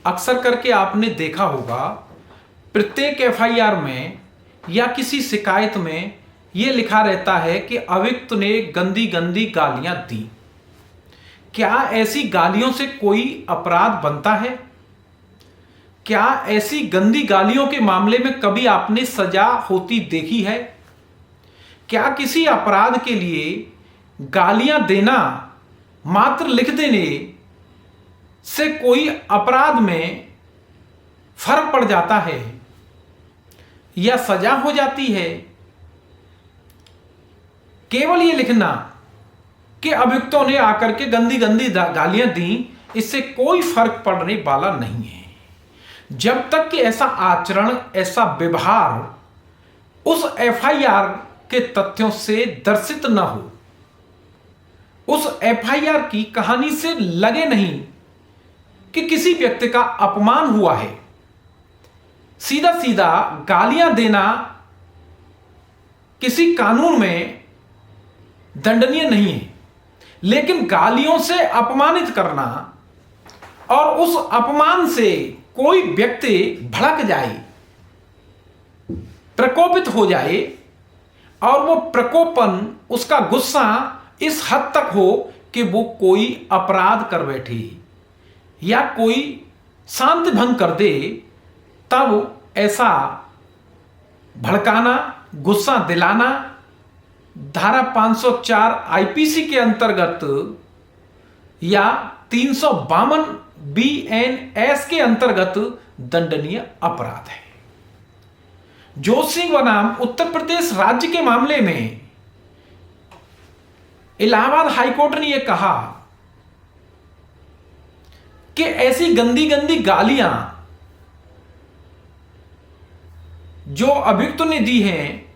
अक्सर करके आपने देखा होगा, प्रत्येक एफआईआर में या किसी शिकायत में यह लिखा रहता है कि अभियुक्त ने गंदी गंदी गालियां दी। क्या ऐसी गालियों से कोई अपराध बनता है? क्या ऐसी गंदी गालियों के मामले में कभी आपने सजा होती देखी है? क्या किसी अपराध के लिए गालियां देना, मात्र लिख देने से कोई अपराध में फर्क पड़ जाता है या सजा हो जाती है? केवल ये लिखना कि अभियुक्तों ने आकर के गंदी गंदी गालियां दी, इससे कोई फर्क पड़ने वाला नहीं है। जब तक कि ऐसा आचरण, ऐसा व्यवहार उस एफआईआर के तथ्यों से दर्शित न हो, उस एफआईआर की कहानी से लगे नहीं कि किसी व्यक्ति का अपमान हुआ है। सीधा सीधा गालियां देना किसी कानून में दंडनीय नहीं है, लेकिन गालियों से अपमानित करना और उस अपमान से कोई व्यक्ति भड़क जाए, प्रकोपित हो जाए और वो प्रकोपन, उसका गुस्सा इस हद तक हो कि वो कोई अपराध कर बैठे या कोई शांति भंग कर दे, तब ऐसा भड़काना, गुस्सा दिलाना धारा 504 आईपीसी के अंतर्गत या 352 बीएनएस के अंतर्गत दंडनीय अपराध है। जोशी सिंह बनाम उत्तर प्रदेश राज्य के मामले में इलाहाबाद हाईकोर्ट ने यह कहा कि ऐसी गंदी गंदी गालियां जो अभियुक्त ने दी हैं,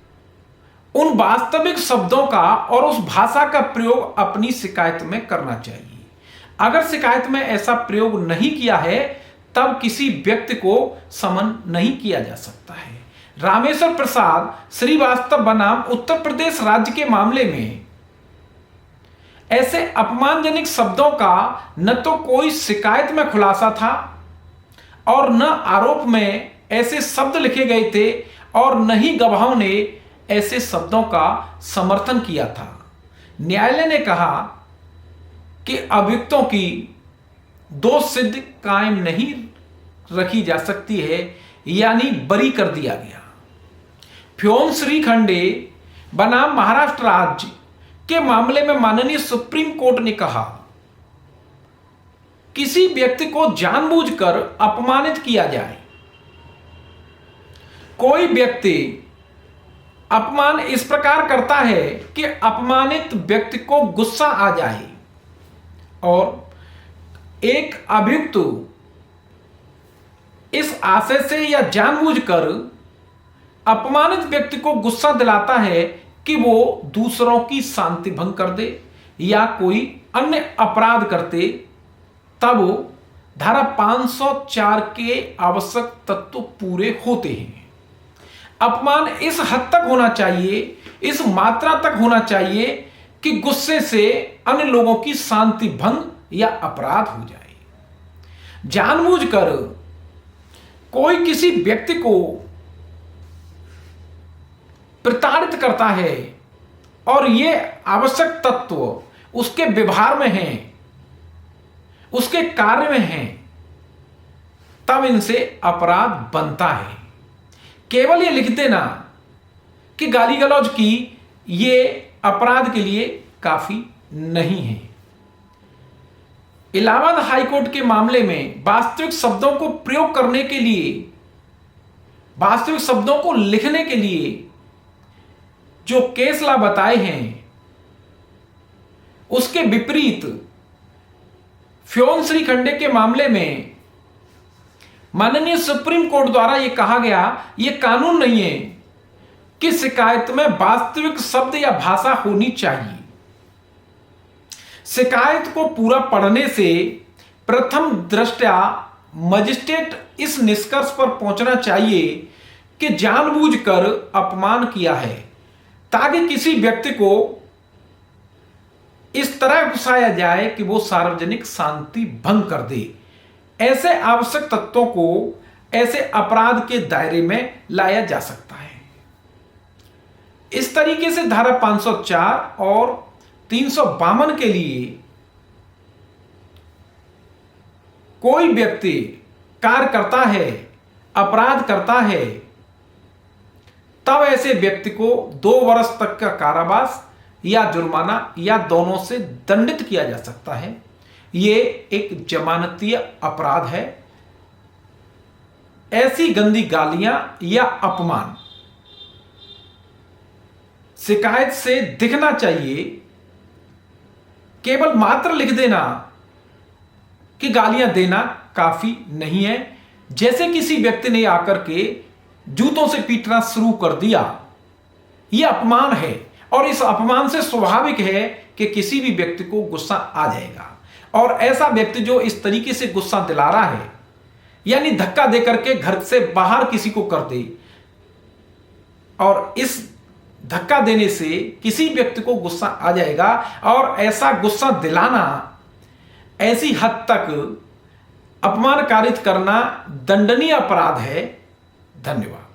उन वास्तविक शब्दों का और उस भाषा का प्रयोग अपनी शिकायत में करना चाहिए। अगर शिकायत में ऐसा प्रयोग नहीं किया है, तब किसी व्यक्ति को समन नहीं किया जा सकता है। रामेश्वर प्रसाद श्रीवास्तव बनाम उत्तर प्रदेश राज्य के मामले में ऐसे अपमानजनक शब्दों का न तो कोई शिकायत में खुलासा था और न आरोप में ऐसे शब्द लिखे गए थे और न ही गवाहों ने ऐसे शब्दों का समर्थन किया था। न्यायालय ने कहा कि अभियुक्तों की दोष सिद्ध कायम नहीं रखी जा सकती है, यानी बरी कर दिया गया। फ्योम श्रीखंडे बनाम महाराष्ट्र राज्य के मामले में माननीय सुप्रीम कोर्ट ने कहा, किसी व्यक्ति को जानबूझकर अपमानित किया जाए, कोई व्यक्ति अपमान इस प्रकार करता है कि अपमानित व्यक्ति को गुस्सा आ जाए और एक अभियुक्त इस आशय से या जानबूझकर अपमानित व्यक्ति को गुस्सा दिलाता है कि वो दूसरों की शांति भंग कर दे या कोई अन्य अपराध करते, तब धारा 504 के आवश्यक तत्व पूरे होते हैं। अपमान इस हद तक होना चाहिए, इस मात्रा तक होना चाहिए कि गुस्से से अन्य लोगों की शांति भंग या अपराध हो जाए। जानबूझकर कोई किसी व्यक्ति को प्रताड़ित करता है और ये आवश्यक तत्व उसके व्यवहार में हैं, उसके कार्य में हैं, तब इनसे अपराध बनता है। केवल ये लिख देना कि गाली गलौज की, ये अपराध के लिए काफी नहीं है। इलाहाबाद हाईकोर्ट के मामले में वास्तविक शब्दों को प्रयोग करने के लिए, वास्तविक शब्दों को लिखने के लिए जो केस लॉ बताए हैं, उसके विपरीत फ्योम श्रीखंडे के मामले में माननीय सुप्रीम कोर्ट द्वारा यह कहा गया, यह कानून नहीं है कि शिकायत में वास्तविक शब्द या भाषा होनी चाहिए। शिकायत को पूरा पढ़ने से प्रथम दृष्टया मजिस्ट्रेट इस निष्कर्ष पर पहुंचना चाहिए कि जानबूझकर अपमान किया है, ताकि किसी व्यक्ति को इस तरह उकसाया जाए कि वो सार्वजनिक शांति भंग कर दे। ऐसे आवश्यक तत्वों को ऐसे अपराध के दायरे में लाया जा सकता है। इस तरीके से धारा 504 और 352 के लिए कोई व्यक्ति कार्य करता है, अपराध करता है, तब ऐसे व्यक्ति को 2 वर्ष तक का कारावास या जुर्माना या दोनों से दंडित किया जा सकता है। यह एक जमानतीय अपराध है। ऐसी गंदी गालियां या अपमान शिकायत से दिखना चाहिए। केवल मात्र लिख देना कि गालियां देना काफी नहीं है। जैसे किसी व्यक्ति ने आकर के जूतों से पीटना शुरू कर दिया, यह अपमान है और इस अपमान से स्वाभाविक है कि किसी भी व्यक्ति को गुस्सा आ जाएगा। और ऐसा व्यक्ति जो इस तरीके से गुस्सा दिला रहा है, यानी धक्का देकर के घर से बाहर किसी को कर दे, और इस धक्का देने से किसी व्यक्ति को गुस्सा आ जाएगा, और ऐसा गुस्सा दिलाना, ऐसी हद तक अपमानकारित करना दंडनीय अपराध है। धन्यवाद।